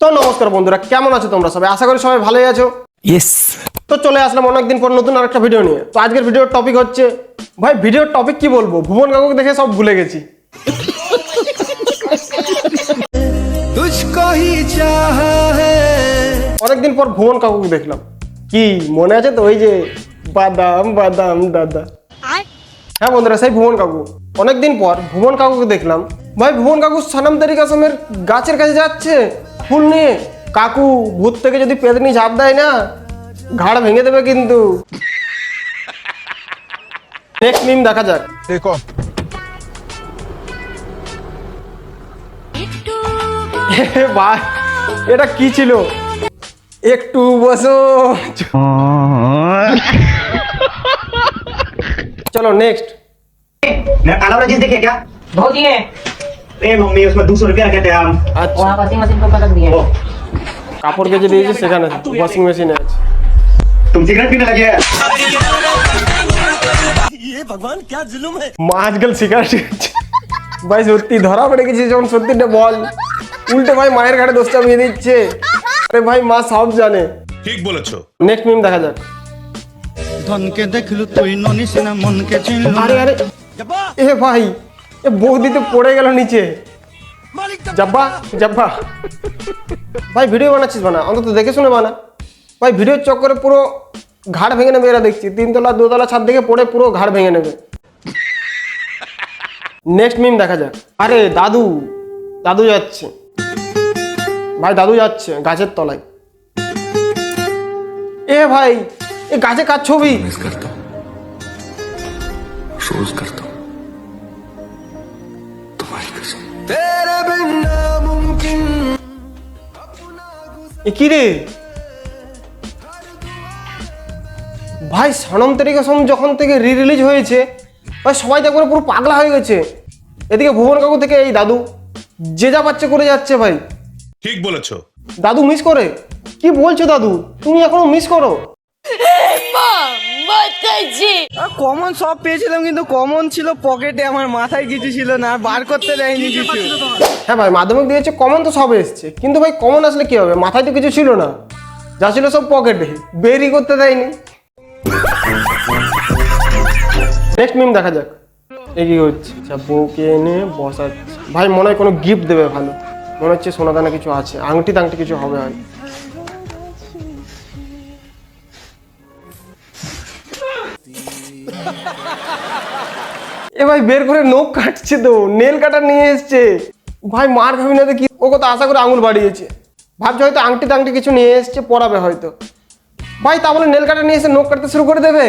তো নমস্কার বন্ধুরা, কেমন আছো তোমরা সবাই? আশা করি সবাই ভালোই আছো। ইয়েস। তো চলে আসলাম অনেকদিন পর নতুন আরেকটা ভিডিও নিয়ে। তো আজকের ভিডিওর টপিক হচ্ছে, ভাই ভিডিওর টপিক কি বলবো, ভুবন কাকুকে দেখে সব ভুলে গেছি। অনেকদিন পর ভুবন কাকুকে দেখলাম, কি মনে আছে তো? ওই যে বাদাম বাদাম দাদা। হ্যাঁ বন্ধুরা, সেই ভুবন কাকু। অনেকদিন পর ভুবন কাকুকে দেখলাম। ভাই ভুবন কাকু সানাম তারিক আসামের গাছের কাছে যাচ্ছে ফুল নিয়ে। কাকু ভূত থেকে যদি পেদনি ঝাঁপ দেয় না, ঘাড় ভেঙে দেবে কিন্তু। নেক্সট মিম দেখা যাক। দেখো ভাই এটা কি ছিল? একটু বসো। চলো নেক্সট। मेरा काला वाला जींस देखे क्या? बहुत ही है। ए मम्मी उसमें 200 रुपया कहते हैं हम। আচ্ছা, वहाँ वॉशिंग मशीन को पटक दिए। ओ, কাপড় কেচে দিয়েছে সেখানে ওয়াশিং মেশিনে আছে। तुम सिगरेट पीने लगे हैं? মা আজকাল সিগারেট খাচ্ছে। ভাই সত্যি ধরা পড়ে গেছি যখন, সত্যিটা বল। উল্টে ভাই মায়ের ঘাড়ে দোষ চাপিয়ে দিচ্ছে। আরে ভাই মা সব জানে। ঠিক বলেছো। নেক্সট মিম দেখা যাক। ধনকে দেখলু তুই ননিসিনা মনকে চিনলু আরে আরে এ ভাই, এ বৌদি তো পড়ে গেল নিচে। জাব্বা জাব্বা। ভাই ভিডিও বানাচ্ছিস বানা, অন্তত দেখে শুনে বানা। ভাই ভিডিওর চক্করে পুরো ঘাড় ভেঙে নেবে এরা, দেখছি 3তলা 2তলা ছাদ থেকে পড়ে পুরো ঘাড় ভেঙে নেবে। নেক্সট মিম দেখা যাক। আরে দাদু, দাদু যাচ্ছে ভাই, দাদু যাচ্ছে গাছের তলায়। এ ভাই এ গাছে কার ছবি? रोज करता हूँ तुम्हारी कसम। এ কি রে ভাই? সনম তেরি কসম যখন থেকে রিলিজ হয়েছে ভাই সবাই দেখো পুরো পাগলা হয়ে গেছে। এদিকে ভুবন কাকু থেকে এই দাদু যে যা পাচ্ছে করে যাচ্ছে। ভাই ঠিক বলেছো। দাদু মিস করে? কি বলছো দাদু, তুমি এখনো মিস করো? কমন সব পেয়েছিলাম, কিন্তু কমন ছিল পকেটে, আমার মাথায় কিছু ছিল না, আর বার করতে দেয়নি কিছু। হ্যাঁ ভাই মাধ্যমিক দিয়েছে, কমন তো সব এসছে, কিন্তু ভাই কমন আসলে কি হবে? মাথায় তো কিছু ছিল না, যা ছিল সব পকেটে, বেরি করতে দেয়নি। নেক্সট মিম দেখা যাক। এ কি হচ্ছে? আচ্ছা, বউকে এনে বসাচ্ছে। ভাই মনে হয় কোনো গিফট দেবে, ভালো মনে হচ্ছে সোনা দানা কিছু আছে, আংটি টাংটি কিছু হবে হয়। এ ভাই বের করে নখ কাটছে তো, নেল কাটার নিয়ে এসছে। ভাই মার খাবি না তো কি? ও কত আশা করে আঙুল বাড়িয়েছে, ভাবছে হয়তো আংটি টাংটি কিছু নিয়ে এসছে, পড়াবে হয়তো। ভাই তা বলে নেল কাটার নিয়ে এসে নখ কাটতে শুরু করে দেবে?